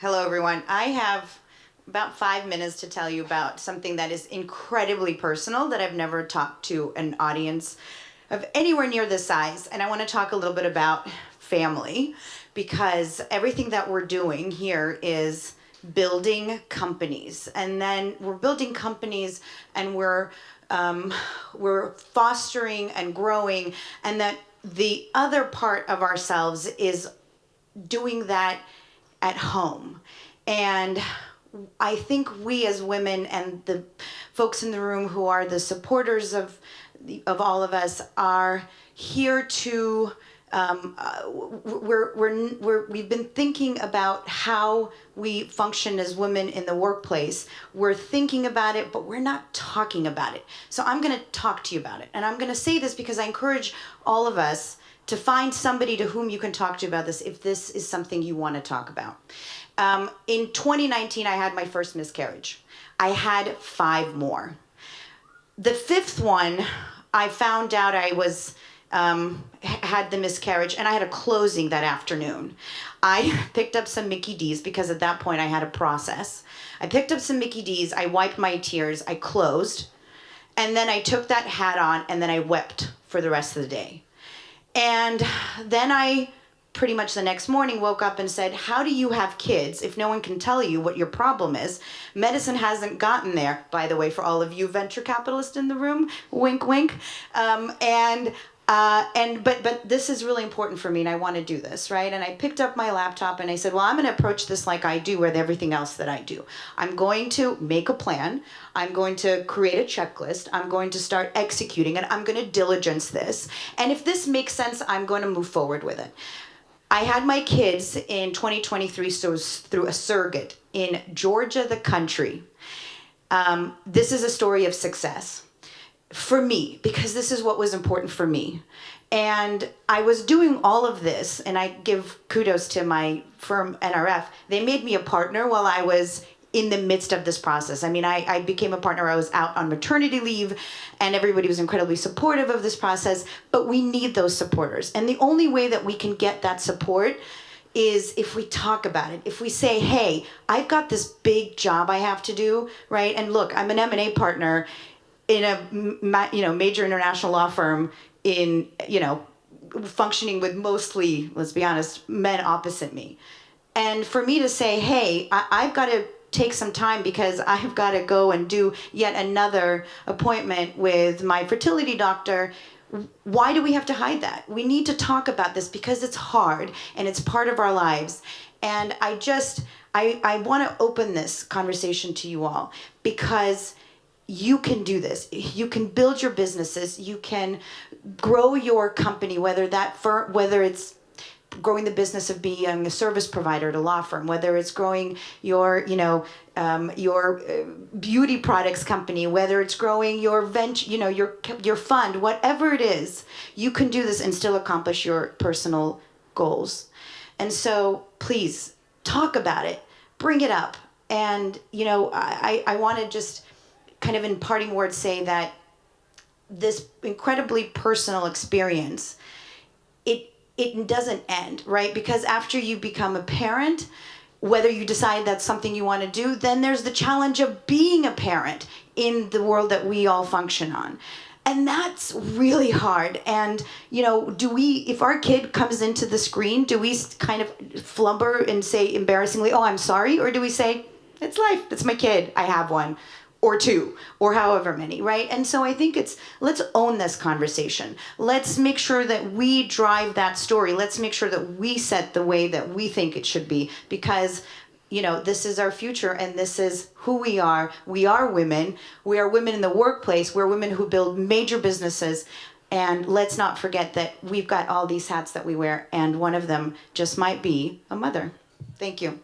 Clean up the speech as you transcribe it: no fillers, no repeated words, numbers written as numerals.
Hello, everyone. I have about 5 minutes to tell you about something that is incredibly personal that I've never talked to an audience of anywhere near this size. And I want to talk a little bit about family, because everything that we're doing here is building companies. And then we're building companies and we're fostering and growing, and that the other part of ourselves is doing that at home. And I think we as women and the folks in the room who are the supporters of all of us are here to we've been thinking about how we function as women in the workplace. We're thinking about it, but we're not talking about it. So I'm going to talk to you about it. And I'm going to say this because I encourage all of us to find somebody to whom you can talk to about this if this is something you want to talk about. In 2019, I had my first miscarriage. I had 5 more. The 5th one, I found out I was had the miscarriage, and I had a closing that afternoon. I picked up some Mickey D's because at that point I had a process. I picked up some Mickey D's, I wiped my tears, I closed, and then I took that hat on, and then I wept for the rest of the day. And then I pretty much the next morning woke up and said, how do you have kids if no one can tell you what your problem is? Medicine hasn't gotten there, by the way, for all of you venture capitalists in the room, wink, wink. But this is really important for me, and I want to do this, right? And I picked up my laptop and I said, well, I'm going to approach this like I do with everything else that I do. I'm going to make a plan. I'm going to create a checklist. I'm going to start executing, and I'm going to diligence this. And if this makes sense, I'm going to move forward with it. I had my kids in 2023, so it was through a surrogate in Georgia, the country. This is a story of success for me, because this is what was important for me. And I was doing all of this, and I give kudos to my firm, NRF. They made me a partner while I was in the midst of this process. I mean, I became a partner. I was out on maternity leave, and everybody was incredibly supportive of this process, but we need those supporters. And the only way that we can get that support is if we talk about it. If we say, hey, I've got this big job I have to do, right? And look, I'm an M&A partner in a major international law firm in, functioning with mostly, let's be honest, men opposite me. And for me to say, hey, I've got to take some time because I've got to go and do yet another appointment with my fertility doctor. Why do we have to hide that? We need to talk about this because it's hard and it's part of our lives. And I want to open this conversation to you all because you can do this. You can build your businesses. You can grow your company, whether it's growing the business of being a service provider at a law firm, whether it's growing your beauty products company, whether it's growing your venture, your fund, whatever it is, you can do this and still accomplish your personal goals. And so please talk about it, bring it up. And, I want to just kind of in parting words say that this incredibly personal experience, it doesn't end, right? Because after you become a parent, whether you decide that's something you want to do, then there's the challenge of being a parent in the world that we all function on. And that's really hard. And, if our kid comes into the screen, do we kind of flubber and say embarrassingly, oh, I'm sorry? Or do we say, it's life, it's my kid, I have one, or 2, or however many, right? And so I think let's own this conversation. Let's make sure that we drive that story. Let's make sure that we set the way that we think it should be, because this is our future and this is who we are. We are women. We are women in the workplace. We're women who build major businesses. And let's not forget that we've got all these hats that we wear, and one of them just might be a mother. Thank you.